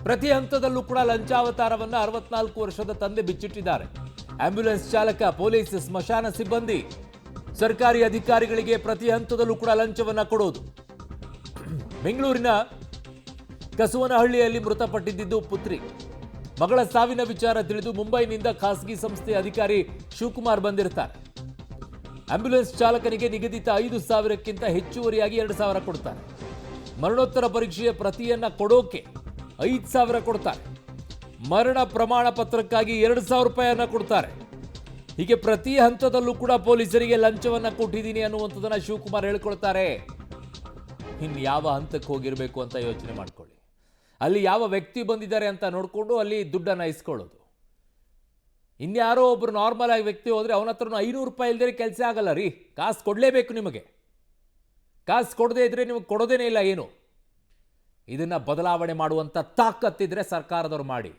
ಪ್ರತಿ ಹಂತದಲ್ಲೂ ಕೂಡ ಲಂಚಾವತಾರವನ್ನ 64 ವರ್ಷದ ತಂದೆ ಬಿಚ್ಚಿಟ್ಟಿದ್ದಾರೆ. ಆಂಬ್ಯುಲೆನ್ಸ್ ಚಾಲಕ, ಪೊಲೀಸ್, ಸ್ಮಶಾನ ಸಿಬ್ಬಂದಿ, ಸರ್ಕಾರಿ ಅಧಿಕಾರಿಗಳಿಗೆ ಪ್ರತಿ ಹಂತದಲ್ಲೂ ಕೂಡ ಲಂಚವನ್ನ ಕೊಡೋದು. ಬೆಂಗಳೂರಿನ ಕಸುವನಹಳ್ಳಿಯಲ್ಲಿ ಮೃತಪಟ್ಟಿದ್ದು ಪುತ್ರಿ. ಮಗಳ ಸಾವಿನ ವಿಚಾರ ತಿಳಿದು ಮುಂಬೈನಿಂದ ಖಾಸಗಿ ಸಂಸ್ಥೆಯ ಅಧಿಕಾರಿ ಶಿವಕುಮಾರ್ ಬಂದಿರ್ತಾರೆ. ಆಂಬ್ಯುಲೆನ್ಸ್ ಚಾಲಕನಿಗೆ ನಿಗದಿತ 5,000ಕ್ಕಿಂತ ಹೆಚ್ಚುವರಿಯಾಗಿ 2,000 ಕೊಡ್ತಾರೆ. ಮರಣೋತ್ತರ ಪರೀಕ್ಷೆಯ ಪ್ರತಿಯನ್ನ ಕೊಡೋಕೆ 5,000 ಕೊಡ್ತಾರೆ. ಮರಣ ಪ್ರಮಾಣ ಪತ್ರಕ್ಕಾಗಿ 2,000 ರೂಪಾಯಿಯನ್ನ ಕೊಡ್ತಾರೆ. ಹೀಗೆ ಪ್ರತಿ ಹಂತದಲ್ಲೂ ಕೂಡ ಪೊಲೀಸರಿಗೆ ಲಂಚವನ್ನ ಕೊಟ್ಟಿದ್ದೀನಿ ಅನ್ನುವಂಥದ್ದನ್ನ ಶಿವಕುಮಾರ್ ಹೇಳ್ಕೊಳ್ತಾರೆ. ಇನ್ನು ಯಾವ ಹಂತಕ್ಕೆ ಹೋಗಿರಬೇಕು ಅಂತ ಯೋಚನೆ ಮಾಡ್ಕೊಳ್ಳಿ. ಅಲ್ಲಿ ಯಾವ ವ್ಯಕ್ತಿ ಬಂದಿದ್ದಾರೆ ಅಂತ ನೋಡಿಕೊಂಡು ಅಲ್ಲಿ ದುಡ್ಡನ್ನು ಇಸ್ಕೊಳ್ಳೋದು. ಇನ್ಯಾರೋ ಒಬ್ರು ನಾರ್ಮಲ್ ಆಗಿ ವ್ಯಕ್ತಿ ಹೋದ್ರೆ ಅವನ ಹತ್ರನೂ 500 ರೂಪಾಯಿ ಇಲ್ಲದೆ ಕೆಲಸ ಆಗಲ್ಲ ರೀ. ಕಾಸು ಕೊಡಲೇಬೇಕು ನಿಮಗೆ. ಕಾಸು ಕೊಡದೇ ಇದ್ರೆ ನಿಮಗೆ ಕೊಡೋದೇನೇ ಇಲ್ಲ ಏನು. ಇದನ್ನ ಬದಲಾವಣೆ ಮಾಡುವಂಥ ತಾಕತ್ತಿದ್ರೆ ಸರ್ಕಾರದವ್ರು ಮಾಡಿ.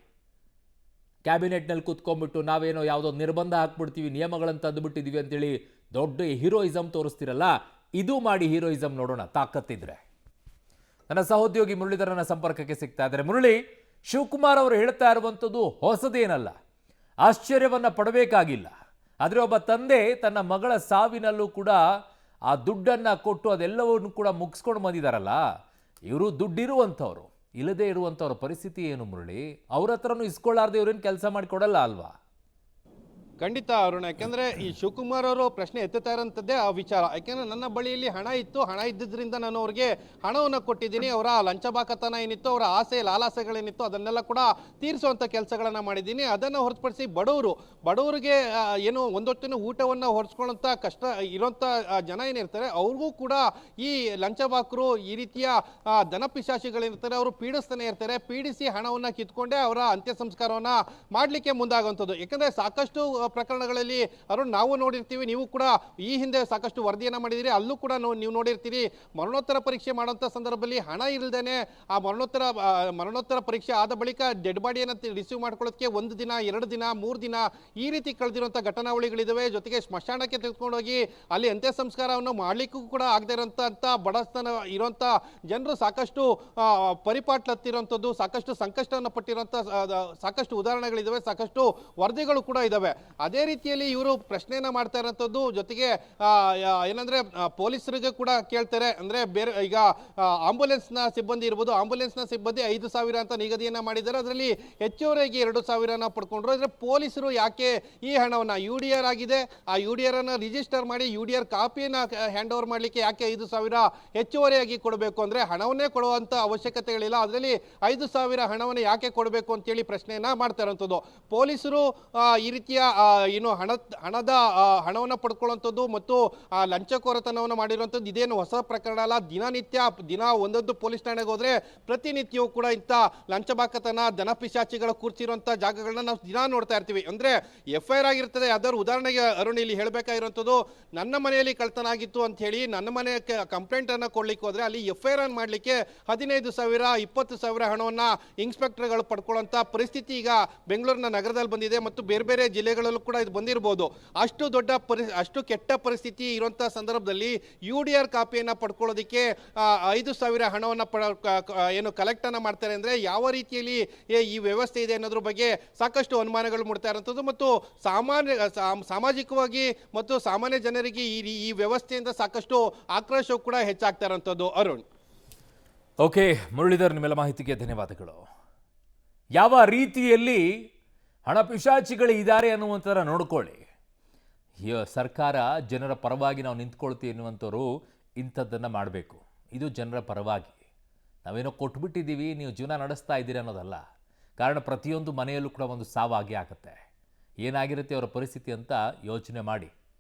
ಕ್ಯಾಬಿನೆಟ್ನಲ್ಲಿ ಕೂತ್ಕೊಂಡ್ಬಿಟ್ಟು ನಾವೇನೋ ಯಾವುದೋ ನಿರ್ಬಂಧ ಹಾಕ್ಬಿಡ್ತೀವಿ, ನಿಯಮಗಳನ್ನು ತಂದುಬಿಟ್ಟಿದ್ದೀವಿ ಅಂತೇಳಿ ದೊಡ್ಡ ಹೀರೋಯಿಸಮ್ ತೋರಿಸ್ತಿರಲ್ಲ, ಇದು ಮಾಡಿ ಹೀರೋಯಿಸಮ್ ನೋಡೋಣ ತಾಕತ್ತಿದ್ರೆ. ನನ್ನ ಸಹೋದ್ಯೋಗಿ ಮುರಳೀಧರನ ಸಂಪರ್ಕಕ್ಕೆ ಸಿಗ್ತಾ ಇದ್ದಾರೆ. ಮುರಳಿ, ಶಿವಕುಮಾರ್ ಅವರು ಹೇಳ್ತಾ ಇರುವಂಥದ್ದು ಹೊಸದೇನಲ್ಲ, ಆಶ್ಚರ್ಯವನ್ನ ಪಡಬೇಕಾಗಿಲ್ಲ. ಆದರೆ ಒಬ್ಬ ತಂದೆ ತನ್ನ ಮಗಳ ಸಾವಿನಲ್ಲೂ ಕೂಡ ಆ ದುಡ್ಡನ್ನು ಕೊಟ್ಟು ಅದೆಲ್ಲವನ್ನು ಕೂಡ ಮುಗಿಸ್ಕೊಂಡು ಬಂದಿದ್ದಾರಲ್ಲ, ಇವರು ದುಡ್ಡಿರುವಂಥವ್ರು, ಇಲ್ಲದೇ ಇರುವಂಥವ್ರ ಪರಿಸ್ಥಿತಿ ಏನು ಮುರಳಿ? ಅವ್ರ ಹತ್ರನೂ ಇಸ್ಕೊಳ್ಳಾರ್ದೆ ಇವ್ರೇನು ಕೆಲಸ ಮಾಡಿಕೊಡಲ್ಲ ಅಲ್ವಾ? ಖಂಡಿತ ಅರುಣ್, ಯಾಕೆಂದರೆ ಈ ಶಿವಕುಮಾರ್ ಅವರು ಪ್ರಶ್ನೆ ಎತ್ತುತ್ತಾ ಇರೋಂಥದ್ದೇ ಆ ವಿಚಾರ. ಯಾಕೆಂದರೆ ನನ್ನ ಬಳಿಯಲ್ಲಿ ಹಣ ಇತ್ತು, ಹಣ ಇದ್ದಿದ್ದರಿಂದ ನಾನು ಅವ್ರಿಗೆ ಹಣವನ್ನು ಕೊಟ್ಟಿದ್ದೀನಿ. ಅವರ ಲಂಚಬಾಕತನ ಏನಿತ್ತು, ಅವರ ಆಸೆ ಲಾಲಾಸೆಗಳೇನಿತ್ತು ಅದನ್ನೆಲ್ಲ ಕೂಡ ತೀರಿಸುವಂಥ ಕೆಲಸಗಳನ್ನು ಮಾಡಿದ್ದೀನಿ. ಅದನ್ನು ಹೊರತುಪಡಿಸಿ ಬಡವರಿಗೆ ಏನು ಒಂದೊತ್ತಿನ ಊಟವನ್ನು ಹೊರಿಸ್ಕೊಳ್ಳೋಂಥ ಕಷ್ಟ ಇರೋಂಥ ಜನ ಏನಿರ್ತಾರೆ ಅವ್ರಿಗೂ ಕೂಡ ಈ ಲಂಚಬಾಕರು, ಈ ರೀತಿಯ ಧನಪಿಶಾಚಿಗಳೇನಿರ್ತಾರೆ ಅವರು ಪೀಡಿಸ್ತಾನೆ ಇರ್ತಾರೆ. ಪೀಡಿಸಿ ಹಣವನ್ನು ಕಿತ್ಕೊಂಡೇ ಅವರ ಅಂತ್ಯ ಸಂಸ್ಕಾರವನ್ನು ಮಾಡಲಿಕ್ಕೆ ಮುಂದಾಗುವಂಥದ್ದು. ಯಾಕಂದರೆ ಸಾಕಷ್ಟು ಪ್ರಕರಣಗಳಲ್ಲಿ ಅರುಣ್ ನಾವು ನೋಡಿರ್ತೀವಿ, ನೀವು ಕೂಡ ಈ ಹಿಂದೆ ಸಾಕಷ್ಟು ವರದಿಯನ್ನು ಮಾಡಿದಿರಿ, ಅಲ್ಲೂ ಕೂಡ ನೀವು ನೋಡಿರ್ತೀರಿ. ಮರಣೋತ್ತರ ಪರೀಕ್ಷೆ ಮಾಡುವಂಥ ಸಂದರ್ಭದಲ್ಲಿ ಹಣ ಇಲ್ಲದೇನೆ ಆ ಮರಣೋತ್ತರ ಪರೀಕ್ಷೆ ಆದ ಬಳಿಕ ಡೆಡ್ ಬಾಡಿಯನ್ನು ರಿಸೀವ್ ಮಾಡ್ಕೊಳ್ಳೋದಕ್ಕೆ 1 ದಿನ, 2 ದಿನ, 3 ದಿನ ಈ ರೀತಿ ಕಳೆದಿರುವಂಥ ಘಟನಾವಳಿಗಳಿದ್ದಾವೆ. ಜೊತೆಗೆ ಸ್ಮಶಾನಕ್ಕೆ ತೆಗೆದುಕೊಂಡೋಗಿ ಅಲ್ಲಿ ಅಂತ್ಯ ಸಂಸ್ಕಾರವನ್ನು ಮಾಡಲಿಕ್ಕೂ ಕೂಡ ಆಗದೆ ಇರೋಂಥ ಬಡತನ ಇರುವಂಥ ಜನರು ಸಾಕಷ್ಟು ಪರಿಪಾಟ್ಲತ್ತಿರುವಂಥದ್ದು, ಸಾಕಷ್ಟು ಸಂಕಷ್ಟವನ್ನು ಪಟ್ಟಿರುವಂಥ ಸಾಕಷ್ಟು ಉದಾಹರಣೆಗಳಿದ್ದಾವೆ, ಸಾಕಷ್ಟು ವರದಿಗಳು ಕೂಡ ಇದ್ದಾವೆ. ಅದೇ ರೀತಿಯಲ್ಲಿ ಇವರು ಪ್ರಶ್ನೆಯನ್ನ ಮಾಡ್ತಾ ಇರೋಂಥದ್ದು. ಜೊತೆಗೆ ಏನಂದ್ರೆ ಪೊಲೀಸರಿಗೆ ಕೂಡ ಕೇಳ್ತಾರೆ. ಅಂದ್ರೆ ಬೇರೆ ಈಗ ಆಂಬುಲೆನ್ಸ್ನ ಸಿಬ್ಬಂದಿ ಇರ್ಬೋದು, ಆಂಬುಲೆನ್ಸ್ನ ಸಿಬ್ಬಂದಿ 5,000 ಅಂತ ನಿಗದಿಯನ್ನ ಮಾಡಿದ್ದಾರೆ. ಅದರಲ್ಲಿ ಹೆಚ್ಚುವರಿಯಾಗಿ 2,000 ಪಡ್ಕೊಂಡ್ರು. ಅಂದ್ರೆ ಪೊಲೀಸರು ಯಾಕೆ ಈ ಹಣವನ್ನ UDR ಆಗಿದೆ, ಆ UDR ಅನ್ನ ರಿಜಿಸ್ಟರ್ ಮಾಡಿ UDR ಕಾಪಿಯನ್ನ ಹ್ಯಾಂಡ್ ಓವರ್ ಮಾಡಲಿಕ್ಕೆ ಯಾಕೆ 5,000 ಹೆಚ್ಚುವರಿಯಾಗಿ ಕೊಡಬೇಕು? ಅಂದ್ರೆ ಹಣವನ್ನೇ ಕೊಡುವಂತ ಅವಶ್ಯಕತೆಗಳಿಲ್ಲ, ಅದರಲ್ಲಿ 5,000 ಹಣವನ್ನು ಯಾಕೆ ಕೊಡಬೇಕು ಅಂತೇಳಿ ಪ್ರಶ್ನೆಯನ್ನ ಮಾಡ್ತಾ ಇರುವಂಥದ್ದು. ಪೊಲೀಸರು ಈ ರೀತಿಯ ಏನು ಹಣವನ್ನು ಪಡ್ಕೊಳ್ಳುವಂಥದ್ದು ಮತ್ತು ಲಂಚಕೋರತನವನ್ನು ಮಾಡಿರುವಂಥದ್ದು ಇದೇನು ಹೊಸ ಪ್ರಕರಣ ಅಲ್ಲ. ದಿನ ಒಂದೊಂದು ಪೊಲೀಸ್ ಠಾಣೆಗೆ ಹೋದ್ರೆ ಪ್ರತಿನಿತ್ಯವೂ ಕೂಡ ಇಂಥ ಲಂಚಬಾಕತನ, ಧನಪಿಶಾಚಿಗಳ ಕೂರ್ಸಿರುವಂಥ ಜಾಗಗಳನ್ನ ನಾವು ದಿನ ನೋಡ್ತಾ ಇರ್ತೀವಿ. ಅಂದ್ರೆ FIR ಆಗಿರ್ತದೆ. ಯಾವ್ದಾದ್ರು ಉದಾಹರಣೆಗೆ ಅರುಣ್ ಇಲ್ಲಿ ಹೇಳಬೇಕಾಗಿರುವಂಥದ್ದು, ನನ್ನ ಮನೆಯಲ್ಲಿ ಕಳ್ತನ ಆಗಿತ್ತು ಅಂತ ಹೇಳಿ ನನ್ನ ಮನೆ ಕಂಪ್ಲೇಂಟ್ ಅನ್ನ ಕೊಡ್ಲಿಕ್ಕೆ ಹೋದ್ರೆ ಅಲ್ಲಿ FIR ಅನ್ನು ಮಾಡಲಿಕ್ಕೆ 15,000, 20,000 ಹಣವನ್ನ ಇನ್ಸ್ಪೆಕ್ಟರ್ಗಳು ಪಡ್ಕೊಳ್ಳುವಂಥ ಪರಿಸ್ಥಿತಿ ಈಗ ಬೆಂಗಳೂರಿನ ನಗರದಲ್ಲಿ ಬಂದಿದೆ ಮತ್ತು ಬೇರೆ ಜಿಲ್ಲೆಗಳಲ್ಲೂ ಕೂಡ ಇದು ಬಂದಿರಬಹುದು. ಅಷ್ಟು ಕೆಟ್ಟ ಪರಿಸ್ಥಿತಿ ಇರುವಂಥ ಸಂದರ್ಭದಲ್ಲಿ UDR ಕಾಪಿಯನ್ನು ಪಡ್ಕೊಳ್ಳೋದಕ್ಕೆ 5,000 ಹಣವನ್ನು ಏನು ಕಲೆಕ್ಟ್ ಅನ್ನ ಮಾಡ್ತಾರೆ ಅಂದ್ರೆ ಯಾವ ರೀತಿಯಲ್ಲಿ ಈ ವ್ಯವಸ್ಥೆ ಇದೆ ಅನ್ನೋದ್ರ ಬಗ್ಗೆ ಸಾಕಷ್ಟು ಅನುಮಾನಗಳು ಮೂಡ್ತಾ ಇರುವಂಥದ್ದು ಮತ್ತು ಸಾಮಾಜಿಕವಾಗಿ ಮತ್ತು ಸಾಮಾನ್ಯ ಜನರಿಗೆ ಈ ವ್ಯವಸ್ಥೆಯಿಂದ ಸಾಕಷ್ಟು ಆಕ್ರೋಶ ಕೂಡ ಹೆಚ್ಚಾಗ್ತಾ ಇರುವಂಥದ್ದು. ಅರುಣ್, ಓಕೆ ಮುರಳೀಧರ್, ನಿಮ್ಮೆಲ್ಲ ಮಾಹಿತಿಗೆ ಧನ್ಯವಾದಗಳು. ಯಾವ ರೀತಿಯಲ್ಲಿ ಹಣ ಪಿಶಾಚಿಗಳಿದ್ದಾರೆ ಅನ್ನುವಂಥರ ನೋಡ್ಕೊಳ್ಳಿ. ಸರ್ಕಾರ ಜನರ ಪರವಾಗಿ ನಾವು ನಿಂತ್ಕೊಳ್ತೀವಿ ಎನ್ನುವಂಥವ್ರು ಇಂಥದ್ದನ್ನು ಮಾಡಬೇಕು. ಇದು ಜನರ ಪರವಾಗಿ, ನಾವೇನೋ ಕೊಟ್ಬಿಟ್ಟಿದ್ದೀವಿ, ನೀವು ಜೀವನ ನಡೆಸ್ತಾ ಇದ್ದೀರಿ ಅನ್ನೋದಲ್ಲ. ಕಾರಣ ಪ್ರತಿಯೊಂದು ಮನೆಯಲ್ಲೂ ಕೂಡ ಒಂದು ಸಾವಾಗಿ ಆಗುತ್ತೆ. ಏನಾಗಿರುತ್ತೆ ಅವರ ಪರಿಸ್ಥಿತಿ ಅಂತ ಯೋಚನೆ ಮಾಡಿ.